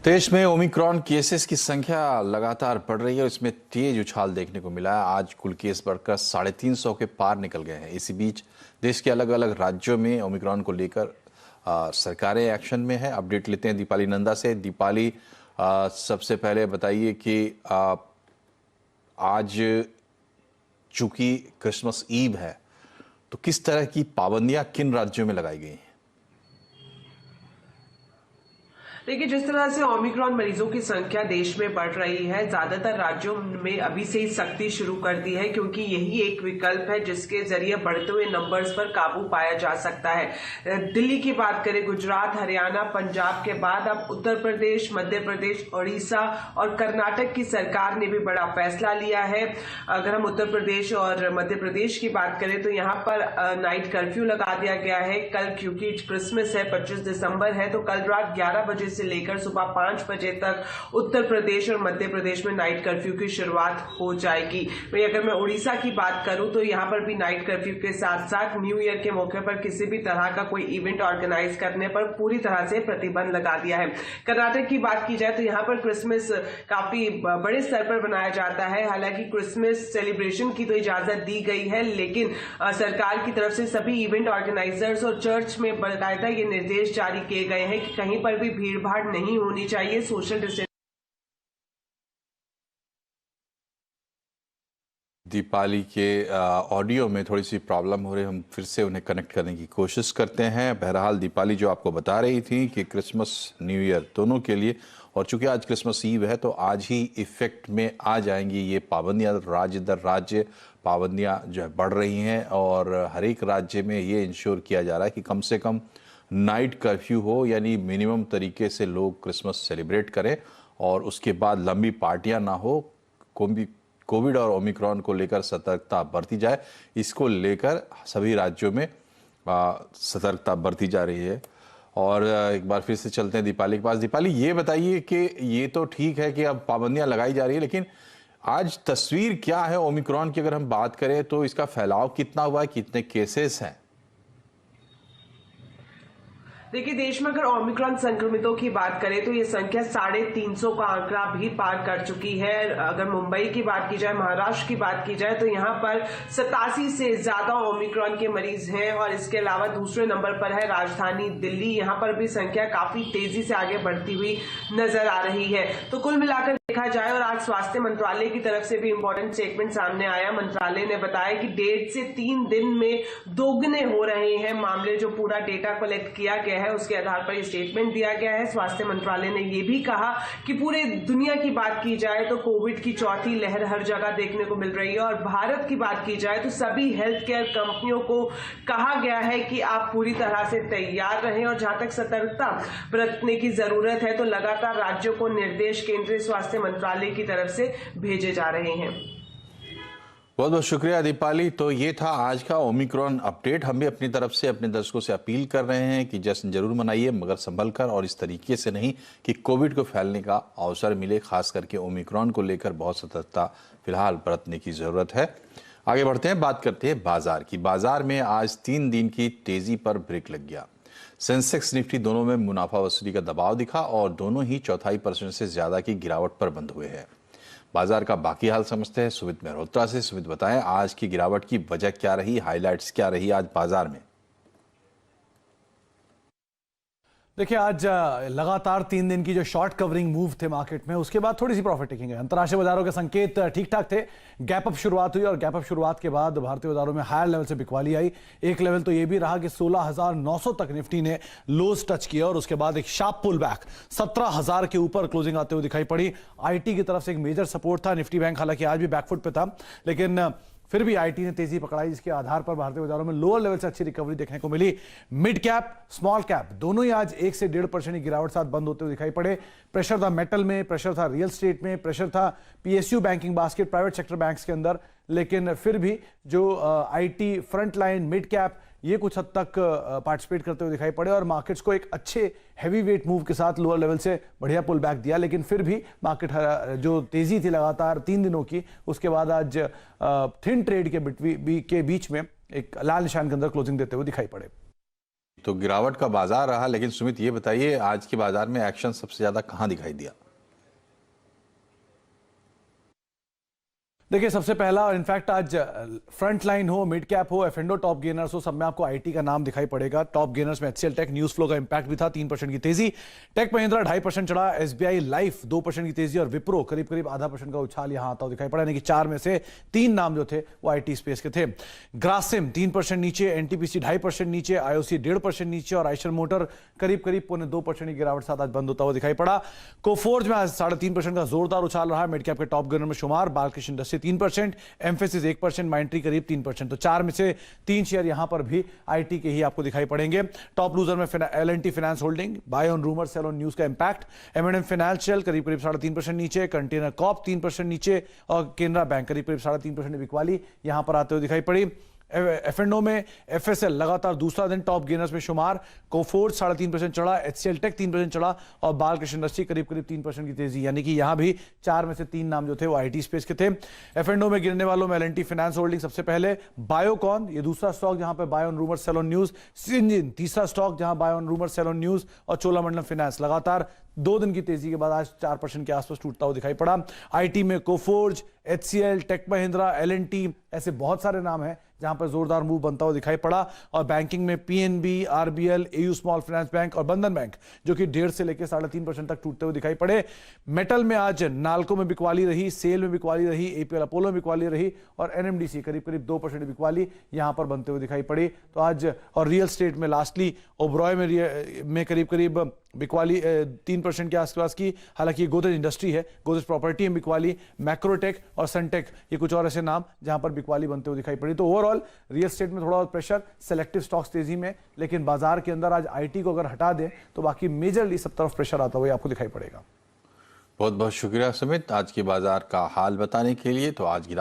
देश में Omicron cases की संख्या लगातार बढ़ रही है और इसमें तेज उछाल देखने को मिला है। आज कुल केस बढ़कर 350 के पार निकल गए हैं। इसी बीच देश के अलग अलग राज्यों में ओमिक्रॉन को लेकर सरकारें एक्शन में है। अपडेट लेते हैं दीपाली नंदा से। दीपाली, सबसे पहले बताइए कि आज चूंकि क्रिसमस ईव है तो किस तरह की पाबंदियां किन राज्यों में लगाई गई हैं? देखिए, जिस तरह से ओमिक्रॉन मरीजों की संख्या देश में बढ़ रही है, ज्यादातर राज्यों में अभी से ही सख्ती शुरू कर दी है, क्योंकि यही एक विकल्प है जिसके जरिए बढ़ते हुए नंबर्स पर काबू पाया जा सकता है। दिल्ली की बात करें, गुजरात, हरियाणा, पंजाब के बाद अब उत्तर प्रदेश, मध्य प्रदेश, ओडिशा और कर्नाटक की सरकार ने भी बड़ा फैसला लिया है। अगर हम उत्तर प्रदेश और मध्य प्रदेश की बात करें तो यहाँ पर नाइट कर्फ्यू लगा दिया गया है। कल, क्योंकि क्रिसमस है, 25 दिसंबर है, तो कल रात 11 बजे से लेकर सुबह 5 बजे तक उत्तर प्रदेश और मध्य प्रदेश में नाइट कर्फ्यू की शुरुआत हो जाएगी। वहीं अगर मैं उड़ीसा की बात करूं तो यहां पर भी नाइट कर्फ्यू के साथ साथ न्यू ईयर के मौके पर किसी भी तरह का कोई इवेंट ऑर्गेनाइज करने पर पूरी तरह से प्रतिबंध लगा दिया है। कर्नाटक की बात की जाए तो यहां पर क्रिसमस काफी बड़े स्तर पर मनाया जाता है। हालांकि क्रिसमस सेलिब्रेशन की तो इजाजत दी गई है, लेकिन सरकार की तरफ से सभी इवेंट ऑर्गेनाइजर्स और चर्च में बाकायदा ये निर्देश जारी किए गए हैं कि कहीं पर भी भीड़ नहीं होनी चाहिए, सोशल डिस्टेंस। दीपाली के ऑडियो में थोड़ी सी प्रॉब्लम हो रही है, हम फिर से उन्हें कनेक्ट करने की कोशिश करते हैं। बहरहाल दीपाली जो आपको बता रही थी कि क्रिसमस न्यू ईयर दोनों के लिए, और चूंकि आज क्रिसमस ईव है तो आज ही इफेक्ट में आ जाएंगी ये पाबंदियां। राज्य दर राज्य पाबंदियां जो है बढ़ रही हैं और हर एक राज्य में ये इंश्योर किया जा रहा है कि कम से कम नाइट कर्फ्यू हो, यानी मिनिमम तरीके से लोग क्रिसमस सेलिब्रेट करें और उसके बाद लंबी पार्टियां ना हो। कोविड और ओमिक्रॉन को लेकर सतर्कता बरती जाए, इसको लेकर सभी राज्यों में सतर्कता बरती जा रही है। और एक बार फिर से चलते हैं दीपाली के पास। दीपाली, ये बताइए कि ये तो ठीक है कि अब पाबंदियां लगाई जा रही है, लेकिन आज तस्वीर क्या है ओमिक्रॉन की? अगर हम बात करें तो इसका फैलाव कितना हुआ है, कितने केसेस हैं? देखिए, देश में अगर ओमिक्रॉन संक्रमितों की बात करें तो ये संख्या 350 का आंकड़ा भी पार कर चुकी है। अगर मुंबई की बात की जाए, महाराष्ट्र की बात की जाए तो यहाँ पर 87 से ज्यादा ओमिक्रॉन के मरीज हैं और इसके अलावा दूसरे नंबर पर है राजधानी दिल्ली। यहाँ पर भी संख्या काफी तेजी से आगे बढ़ती हुई नजर आ रही है। तो कुल मिलाकर देखा जाए, और आज स्वास्थ्य मंत्रालय की तरफ से भी इंपॉर्टेंट स्टेटमेंट सामने आया। मंत्रालय ने बताया कि 1.5 से 3 दिन में दोगुने हो रहे हैं मामले। जो पूरा डेटा कलेक्ट किया गया है उसके आधार पर यह स्टेटमेंट दिया गया है। स्वास्थ्य मंत्रालय ने यह भी कहा कि पूरे दुनिया की बात की जाए तो कोविड की चौथी लहर हर जगह देखने को मिल रही है, और भारत की बात की जाए तो सभी हेल्थ केयर कंपनियों को कहा गया है कि आप पूरी तरह से तैयार रहें और जहां तक सतर्कता बरतने की जरूरत है तो लगातार राज्यों को निर्देश केंद्रीय स्वास्थ्य मंत्रालय की तरफ से भेजे जा रहे हैं। बहुत बहुत शुक्रिया दीपाली। तो ये था आज का ओमिक्रॉन अपडेट। हम भी अपनी तरफ से अपने दर्शकों से अपील कर रहे हैं कि जश्न जरूर मनाइए, मगर संभल कर, और इस तरीके से नहीं कि कोविड को फैलने का अवसर मिले। खास करके ओमिक्रॉन को लेकर बहुत सतर्कता फिलहाल बरतने की जरूरत है। आगे बढ़ते हैं, बात करते हैं बाजार की। बाजार में आज 3 दिन की तेजी पर ब्रेक लग गया। सेंसेक्स निफ्टी दोनों में मुनाफा वसूली का दबाव दिखा और दोनों ही 0.25% से ज्यादा की गिरावट पर बंद हुए हैं। बाजार का बाकी हाल समझते हैं सुमित मेहरोत्रा से। सुमित, बताएं आज की गिरावट की वजह क्या रही, हाइलाइट्स क्या रही आज बाजार में? देखिए, आज लगातार 3 दिन की जो शॉर्ट कवरिंग मूव थे मार्केट में, उसके बाद थोड़ी सी प्रॉफिट टेकिंग है। अंतर्राष्ट्रीय बाजारों के संकेत ठीक ठाक थे। गैप अप शुरुआत हुई और गैप अप शुरुआत के बाद भारतीय बाजारों में हायर लेवल से बिकवाली आई। एक लेवल तो यह भी रहा कि 16,900 तक निफ्टी ने लोज टच किया और उसके बाद एक शार्प पुल बैक 17,000 के ऊपर क्लोजिंग आते हुए दिखाई पड़ी। आईटी की तरफ से एक मेजर सपोर्ट था। निफ्टी बैंक हालांकि आज भी बैकफुट पे था, लेकिन फिर भी आईटी ने तेजी पकड़ाई, जिसके आधार पर भारतीय बाजारों में लोअर लेवल से अच्छी रिकवरी देखने को मिली। मिड कैप, स्मॉल कैप दोनों ही आज 1 से 1.5% की गिरावट साथ बंद होते हुए दिखाई पड़े। प्रेशर था मेटल में, प्रेशर था रियल एस्टेट में, प्रेशर था PSU banking basket, private sector banks के अंदर, लेकिन फिर भी जो IT, front line, mid cap, ये कुछ हद तक पार्टिसिपेट करते हुए दिखाई पड़े और मार्केट्स को एक अच्छे हैवी वेट मूव के साथ लोअर लेवल से बढ़िया पुल बैक दिया। लेकिन फिर भी मार्केट जो तेजी थी लगातार 3 दिनों की, उसके बाद आज थिन ट्रेड के बीच में एक लाल निशान के अंदर क्लोजिंग देते हुए दिखाई पड़े। तो गिरावट का बाजार रहा, लेकिन सुमित ये बताइए आज के बाजार में एक्शन सबसे ज्यादा कहां दिखाई दिया? देखिए, सबसे पहला और इनफैक्ट आज फ्रंट लाइन हो, मिड कैप हो, एफएंडो टॉप गेनर्स हो, सब में आपको आईटी का नाम दिखाई पड़ेगा। टॉप गेनर्स में एचसीएल टेक, न्यूज फ्लो का इंपैक्ट भी था, 3% की तेजी। टेक महिंद्रा 2.5% चढ़ा, एसबीआई लाइफ 2% की तेजी और विप्रो करीब करीब 0.5% का उछाल यहां आता हुआ दिखाई पड़ा। यानी कि 4 में से 3 नाम जो थे वो आईटी स्पेस के थे। ग्रासिम 3% नीचे, एनटीपीसी 2.5% नीचे, आईओसी 1.5% नीचे और आइशर मोटर करीब करीब 2.25% की गिरावट साथ आज बंद होता हुआ दिखाई पड़ा। कोफोर्ज में आज 3.5% का जोरदार उछाल रहा। मिड कैप के टॉप गेनर में शुमार, बालकृष्ण इंडस्ट्री 3%, एम्फेसिस 1%, माइंट्री करीब 3%। तो 4 में से 3 शेयर यहां पर भी आईटी के ही आपको दिखाई पड़ेंगे। टॉप लूजर में L and T finance holding, buy on rumour sell on news का इंपैक्ट। एम&एम फाइनेंशियल करीब करीब 3.5% नीचे, कंटेनर कॉर्प 3% नीचे और केनरा बैंक करीब करीब 3.5% बिकवाली यहां पर आते हुए दिखाई पड़ी। एफएनओ में एफएसएल लगातार दूसरा दिन टॉप गेनर्स में शुमार। कोफोर्ज 3.5% चढ़ा, एचसीएल टेक 3% चढ़ा और बालकृष्ण इंडस्ट्री करीब करीब 3% की तेजी। यानी कि यहां भी 4 में से 3 नाम जो थे वो आईटी स्पेस के थे। एफएनओ में गिरने वालों में एल&टी फाइनेंस होल्डिंग सबसे पहले, बायोकॉन ये दूसरा स्टॉक जहां पर buy on rumour sell on news, Syngene तीसरा स्टॉक जहां buy on rumour sell on news और चोलामंडलम फाइनेंस लगातार 2 दिन की तेजी के बाद आज 4% के आसपास टूटता हुआ दिखाई पड़ा। आईटी में Coforge, HCL, Tech Mahindra, L and T ऐसे बहुत सारे नाम हैं जहां पर जोरदार मूव बनता हुआ दिखाई पड़ा। और बैंकिंग में PNB, RBL, AU small finance bank और बंधन बैंक जो कि 1.5 से लेकर 3.5% तक टूटते हुए दिखाई पड़े। मेटल में आज नाल्को में बिकवाली रही, सेल में बिकवाली रही, एपीएल अपोलो में बिकवाली रही और एनएमडीसी करीब करीब 2% बिकवाली यहां पर बनते हुए दिखाई पड़ी। तो आज और रियल स्टेट में लास्टली ओबरॉय में करीब करीब बिकवाली 3% के आसपास की। हालांकि ये गोदरेज इंडस्ट्री है, गोदरेज प्रॉपर्टी में बिकवाली, मैक्रोटेक और सनटेक ये कुछ और ऐसे नाम जहां पर बिकवाली बनते हुए दिखाई पड़ी। तो ओवरऑल रियल स्टेट में थोड़ा और प्रेशर, सेलेक्टिव स्टॉक्स तेजी में, लेकिन बाजार के अंदर आज आईटी को अगर हटा दें तो बाकी मेजरली सब तरफ प्रेशर आता हुआ आपको दिखाई पड़ेगा। बहुत बहुत शुक्रिया सुमित, आज के बाजार का हाल बताने के लिए। तो आज की